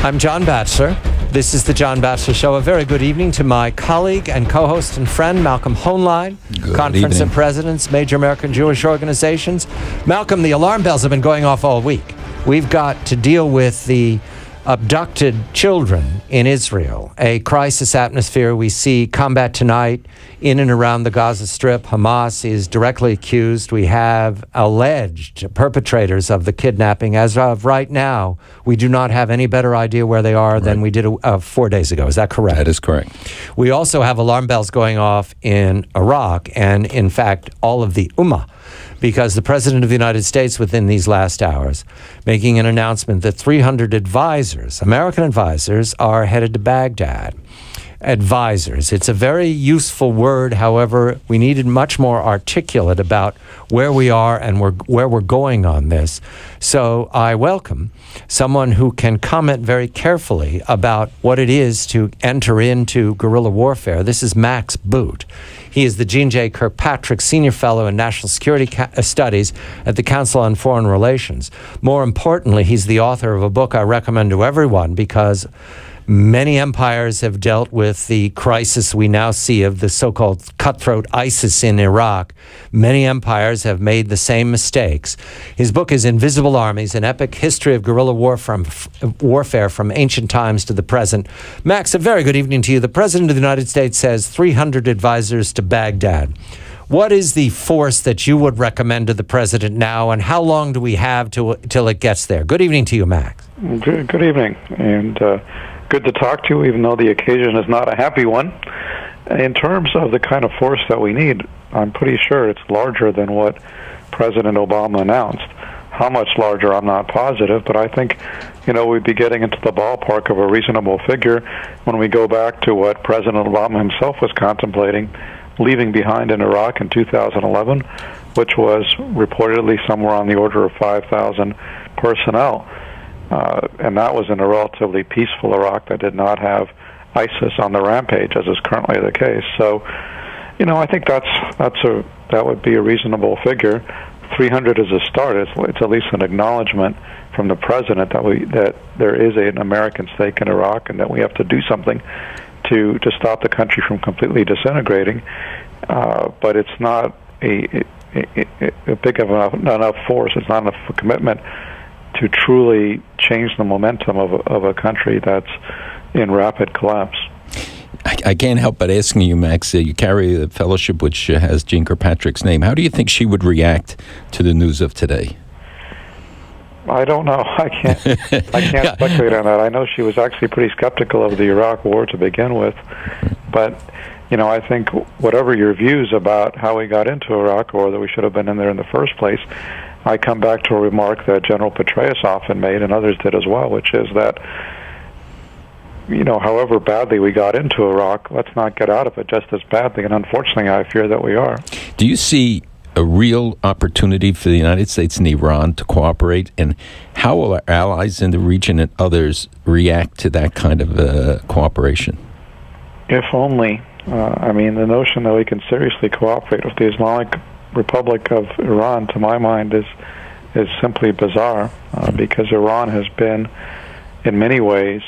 I'm John Batchelor. This is the John Batchelor Show. A very good evening to my colleague and co-host and friend, Malcolm Hoenlein, Conference of Presidents, Major American Jewish Organizations. Malcolm, the alarm bells have been going off all week. We've got to deal with the abducted children in Israel, a crisis atmosphere. We see combat tonight in and around the Gaza Strip. Hamas is directly accused. We have alleged perpetrators of the kidnapping. As of right now, we do not have any better idea where they are than we did 4 days ago. Is that correct? That is correct. We also have alarm bells going off in Iraq and, in fact, all of the Ummah, because the President of the United States, within these last hours, making an announcement that 300 advisors, American advisors, are headed to Baghdad. Advisors. It's a very useful word. However, we needed much more articulate about where we are and where we're going on this. So I welcome someone who can comment very carefully about what it is to enter into guerrilla warfare. This is Max Boot. He is the Jean J. Kirkpatrick Senior Fellow in National Security Studies at the Council on Foreign Relations. More importantly, he's the author of a book I recommend to everyone because many empires have dealt with the crisis we now see of the so-called cutthroat ISIS in Iraq. Many empires have made the same mistakes. His book is Invisible Armies, an epic history of guerrilla warfare from ancient times to the present. Max, a very good evening to you. The President of the United States says 300 advisors to Baghdad. What is the force that you would recommend to the President now, and how long do we have till it gets there? Good evening to you, Max. Good evening, and good to talk to you, even though the occasion is not a happy one. In terms of the kind of force that we need, I'm pretty sure it's larger than what President Obama announced. How much larger, I'm not positive, but I think, we'd be getting into the ballpark of a reasonable figure when we go back to what President Obama himself was contemplating leaving behind in Iraq in 2011, which was reportedly somewhere on the order of 5,000 personnel. And that was in a relatively peaceful Iraq that did not have ISIS on the rampage, as is currently the case. So, I think that would be a reasonable figure. 300 is a start. It's at least an acknowledgement from the president that there is an American stake in Iraq and that we have to do something to stop the country from completely disintegrating. But it's not a big enough force. It's not enough commitment to truly change the momentum of a country that's in rapid collapse. I can't help but asking you, Max, you carry a fellowship which has Jean Kirkpatrick's name. How do you think she would react to the news of today? I don't know. I can't speculate on that. I know she was actually pretty skeptical of the Iraq war to begin with. But, I think whatever your views about how we got into Iraq or that we should have been in there in the first place, I come back to a remark that General Petraeus often made, and others did as well, which is that, however badly we got into Iraq, let's not get out of it just as badly. And unfortunately, I fear that we are. Do you see a real opportunity for the United States and Iran to cooperate? And how will our allies in the region and others react to that kind of cooperation? If only. The notion that we can seriously cooperate with the Islamic Republic of Iran, to my mind, is simply bizarre, because Iran has been, in many ways,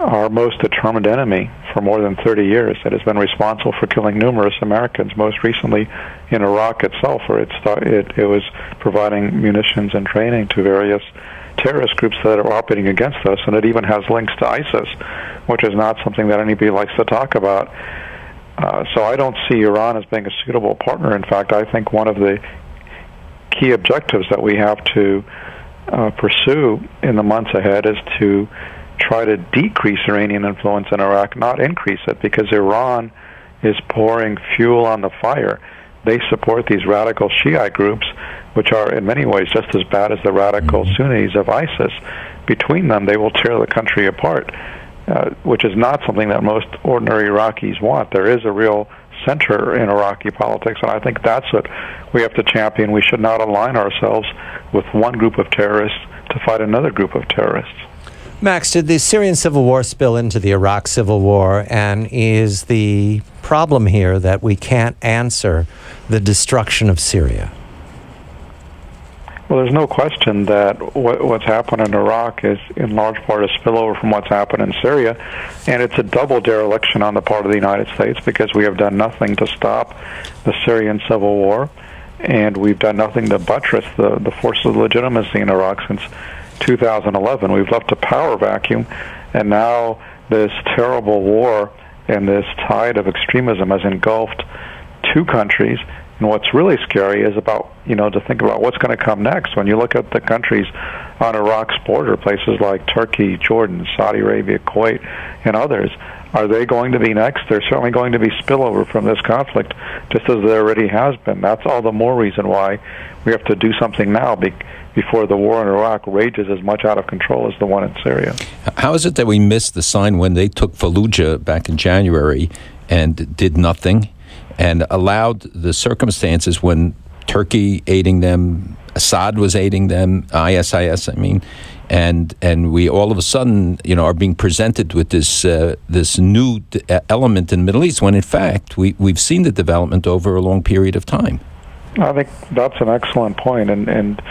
our most determined enemy for more than 30 years. It has been responsible for killing numerous Americans, most recently in Iraq itself, where it was providing munitions and training to various terrorist groups that are operating against us, and it even has links to ISIS, which is not something that anybody likes to talk about. So I don't see Iran as being a suitable partner. In fact, I think one of the key objectives that we have to pursue in the months ahead is to try to decrease Iranian influence in Iraq, not increase it, because Iran is pouring fuel on the fire. They support these radical Shiite groups, which are in many ways just as bad as the radical Sunnis of ISIS. Between them, they will tear the country apart, which is not something that most ordinary Iraqis want. There is a real center in Iraqi politics, and I think that's what we have to champion. We should not align ourselves with one group of terrorists to fight another group of terrorists. Max, did the Syrian civil war spill into the Iraq civil war, and is the problem here that we can't answer the destruction of Syria? Well, there's no question that what's happened in Iraq is in large part a spillover from what's happened in Syria, and it's a double dereliction on the part of the United States because we have done nothing to stop the Syrian civil war, and we've done nothing to buttress the forces of legitimacy in Iraq since 2011. We've left a power vacuum, and now this terrible war and this tide of extremism has engulfed two countries. And what's really scary is to think about what's going to come next. When you look at the countries on Iraq's border, places like Turkey, Jordan, Saudi Arabia, Kuwait, and others, are they going to be next? There's certainly going to be spillover from this conflict, just as there already has been. That's all the more reason why we have to do something now before the war in Iraq rages as much out of control as the one in Syria. How is it that we missed the sign when they took Fallujah back in January and did nothing, and allowed the circumstances when Turkey aiding them, Assad was aiding them, ISIS, and we all of a sudden, are being presented with this new element in the Middle East, when in fact we've seen the development over a long period of time. I think that's an excellent point, and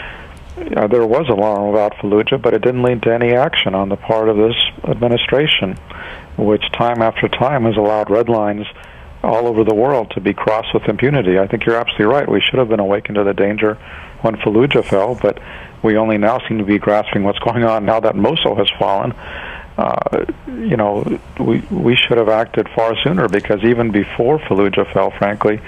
there was alarm about Fallujah, but it didn't lead to any action on the part of this administration, which time after time has allowed red lines all over the world to be crossed with impunity. I think you're absolutely right. We should have been awakened to the danger when Fallujah fell, but we only now seem to be grasping what's going on now that Mosul has fallen. We should have acted far sooner, because even before Fallujah fell, frankly,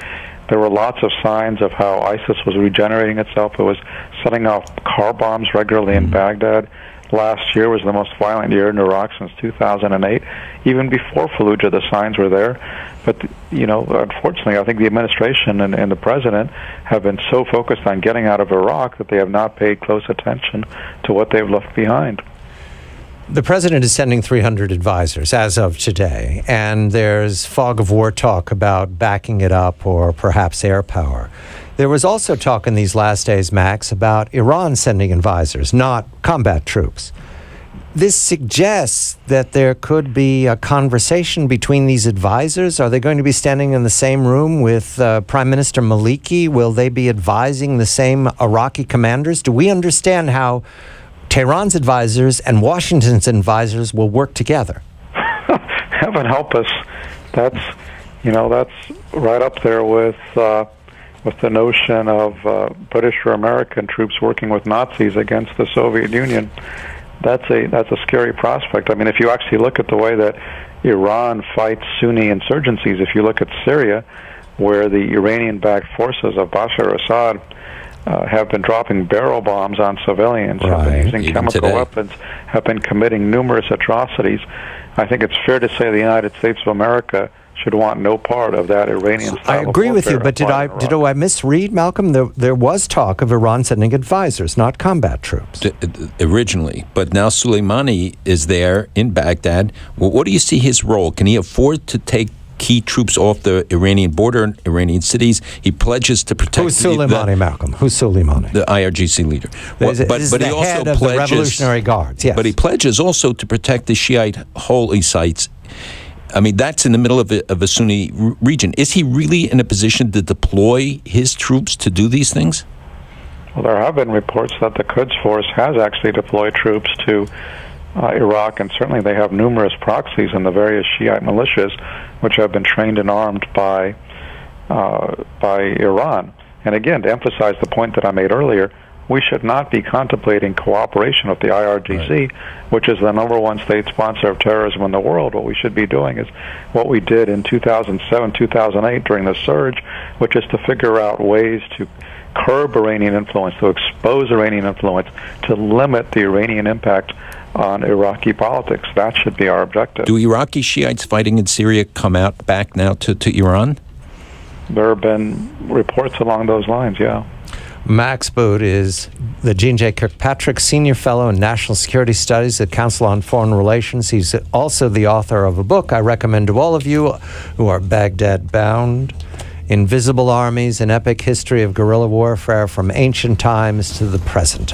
there were lots of signs of how ISIS was regenerating itself. It was setting off car bombs regularly in Baghdad. Last year was the most violent year in Iraq since 2008. Even before Fallujah, the signs were there. But, unfortunately, I think the administration and the president have been so focused on getting out of Iraq that they have not paid close attention to what they've left behind. The president is sending 300 advisors as of today, and there's fog of war talk about backing it up or perhaps air power. There was also talk in these last days, Max, about Iran sending advisors, not combat troops. This suggests that there could be a conversation between these advisors. Are they going to be standing in the same room with Prime Minister Maliki? Will they be advising the same Iraqi commanders? Do we understand how Tehran's advisors and Washington's advisors will work together? Heaven help us. That's right up there with the notion of British or American troops working with Nazis against the Soviet Union. That's a scary prospect. I mean, if you actually look at the way that Iran fights Sunni insurgencies, if you look at Syria, where the Iranian-backed forces of Bashar al-Assad have been dropping barrel bombs on civilians, have been using chemical weapons, have been committing numerous atrocities, I think it's fair to say the United States of America should want no part of that Iranian style. I agree with you, but did I misread, Malcolm? There was talk of Iran sending advisors, not combat troops. Originally, but now Soleimani is there in Baghdad. Well, what do you see his role? Can he afford to take key troops off the Iranian border, Iranian cities? He pledges to protect... Who's Soleimani, Malcolm? Who's Soleimani? The IRGC leader. But he also pledges... the Revolutionary Guards, yes. But he pledges also to protect the Shiite holy sites. I mean, that's in the middle of a Sunni region. Is he really in a position to deploy his troops to do these things? Well, there have been reports that the Quds Force has actually deployed troops to Iraq, and certainly they have numerous proxies in the various Shiite militias, which have been trained and armed by Iran. And again, to emphasize the point that I made earlier, we should not be contemplating cooperation with the IRGC, which is the #1 state sponsor of terrorism in the world. What we should be doing is what we did in 2007, 2008 during the surge, which is to figure out ways to curb Iranian influence, to expose Iranian influence, to limit the Iranian impact on Iraqi politics. That should be our objective. Do Iraqi Shiites fighting in Syria come out back now to Iran? There have been reports along those lines, yeah. Max Boot is the Jean J. Kirkpatrick Senior Fellow in National Security Studies at Council on Foreign Relations. He's also the author of a book I recommend to all of you who are Baghdad-bound, Invisible Armies, an Epic History of Guerrilla Warfare from Ancient Times to the Present.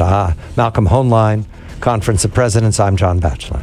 Malcolm Hoenlein, Conference of Presidents. I'm John Batchelor.